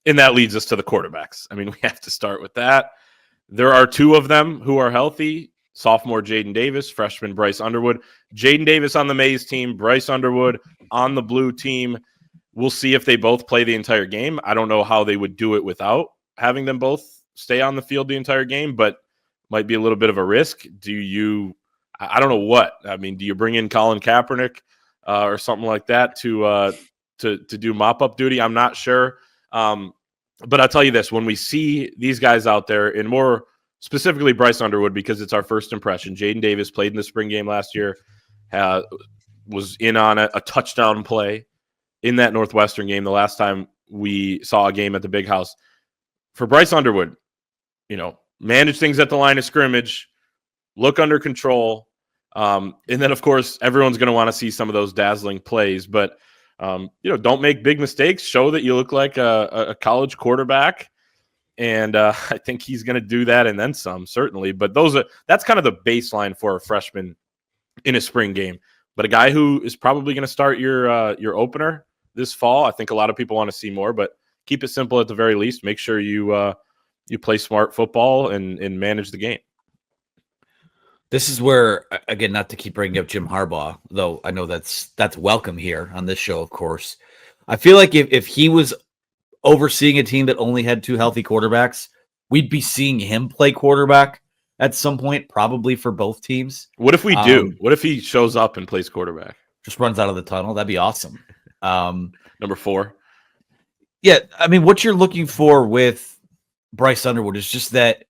And that leads us to the quarterbacks. I mean, we have to start with that. There are two of them who are healthy. Sophomore Jaden Davis, freshman Bryce Underwood. Jaden Davis on the maize team, Bryce Underwood on the blue team. We'll see if they both play the entire game. I don't know how they would do it without having them both stay on the field the entire game, but might be a little bit of a risk. I don't know what. I mean, do you bring in Colin Kaepernick or something like that to do mop-up duty? I'm not sure. But I'll tell you this, when we see these guys out there, and more specifically Bryce Underwood, because it's our first impression, Jaden Davis played in the spring game last year, was in on a touchdown play in that Northwestern game the last time we saw a game at the Big House. For Bryce Underwood, manage things at the line of scrimmage, look under control, and then, of course, everyone's going to want to see some of those dazzling plays, but don't make big mistakes. Show that you look like a college quarterback, and I think he's going to do that and then some, certainly. But that's kind of the baseline for a freshman in a spring game. But a guy who is probably going to start your opener this fall, I think a lot of people want to see more. But keep it simple at the very least. Make sure you play smart football and manage the game. This is where, again, not to keep bringing up Jim Harbaugh, though I know that's welcome here on this show, of course. I feel like if he was overseeing a team that only had two healthy quarterbacks, we'd be seeing him play quarterback at some point, probably for both teams. What if we do? What if he shows up and plays quarterback? Just runs out of the tunnel? That'd be awesome. Number 4. Yeah, I mean, what you're looking for with Bryce Underwood is just that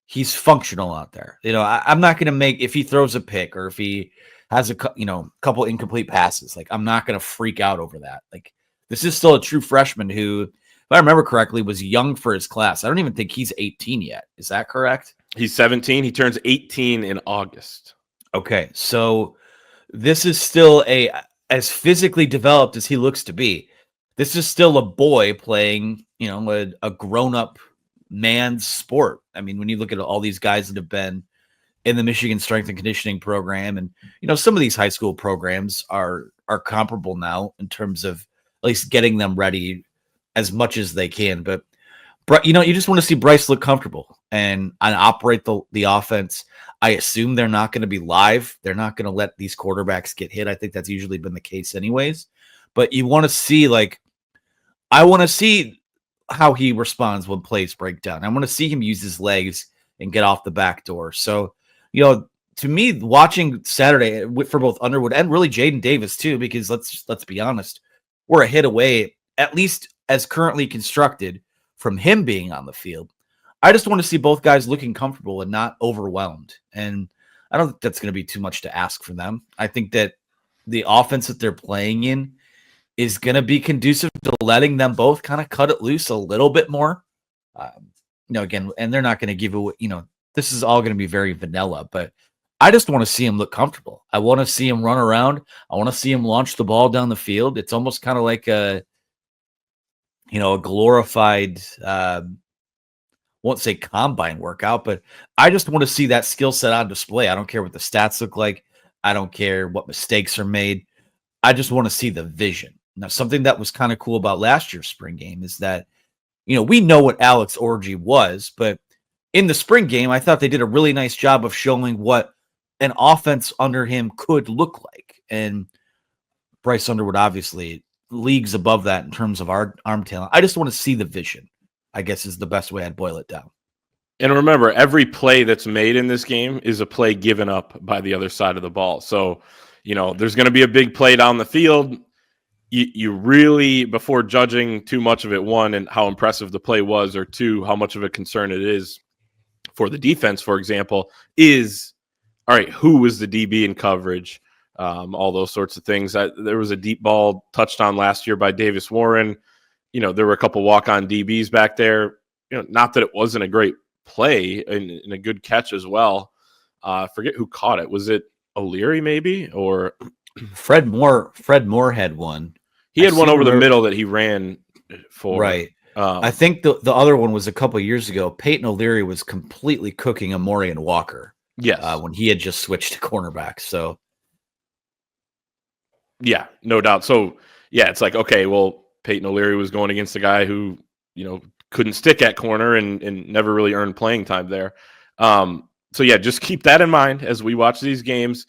he's functional out there. I'm not going to make, if he throws a pick or if he has a couple incomplete passes, like, I'm not going to freak out over that. Like, this is still a true freshman who, if I remember correctly, was young for his class. I don't even think he's 18 yet. Is that correct? He's 17. He turns 18 in August. Okay. So this is still as physically developed as he looks to be. This is still a boy playing, a grown-up man's sport. I mean, when you look at all these guys that have been in the Michigan Strength and Conditioning program, and some of these high school programs are comparable now in terms of at least getting them ready as much as they can. But you just want to see Bryce look comfortable and operate the offense. I assume they're not going to be live. They're not going to let these quarterbacks get hit. I think that's usually been the case anyways. But you want to see, I want to see how he responds when plays break down. I want to see him use his legs and get off the back door. So, to me, watching Saturday for both Underwood and really Jaden Davis too, because let's be honest, we're a hit away, at least as currently constructed, from him being on the field. I just want to see both guys looking comfortable and not overwhelmed. And I don't think that's going to be too much to ask for them. I think that the offense that they're playing in is going to be conducive to letting them both kind of cut it loose a little bit more. Again, and they're not going to give away, this is all going to be very vanilla, but I just want to see him look comfortable. I want to see him run around. I want to see him launch the ball down the field. It's almost kind of like a glorified, won't say combine workout, but I just want to see that skill set on display. I don't care what the stats look like. I don't care what mistakes are made. I just want to see the vision. Now, something that was kind of cool about last year's spring game is that, we know what Alex Orji was, but in the spring game, I thought they did a really nice job of showing what an offense under him could look like. And Bryce Underwood, obviously, leagues above that in terms of our arm talent. I just want to see the vision, I guess, is the best way I'd boil it down. And remember, every play that's made in this game is a play given up by the other side of the ball. So, there's going to be a big play down the field. You really, before judging too much of it, one, and how impressive the play was, or two, how much of a concern it is for the defense, for example, is, all right, who was the DB in coverage? All those sorts of things. There was a deep ball touchdown last year by Davis Warren. There were a couple walk-on DBs back there. Not that it wasn't a great play and a good catch as well. Forget who caught it. Was it O'Leary maybe, or Fred Moore had one. He had one over the middle that he ran for. Right. I think the other one was a couple of years ago. Peyton O'Leary was completely cooking Amori and Walker. Yes. When he had just switched to cornerback. So, yeah, no doubt. So, yeah, it's like, okay, well, Peyton O'Leary was going against a guy who couldn't stick at corner and never really earned playing time there. So yeah, just keep that in mind as we watch these games.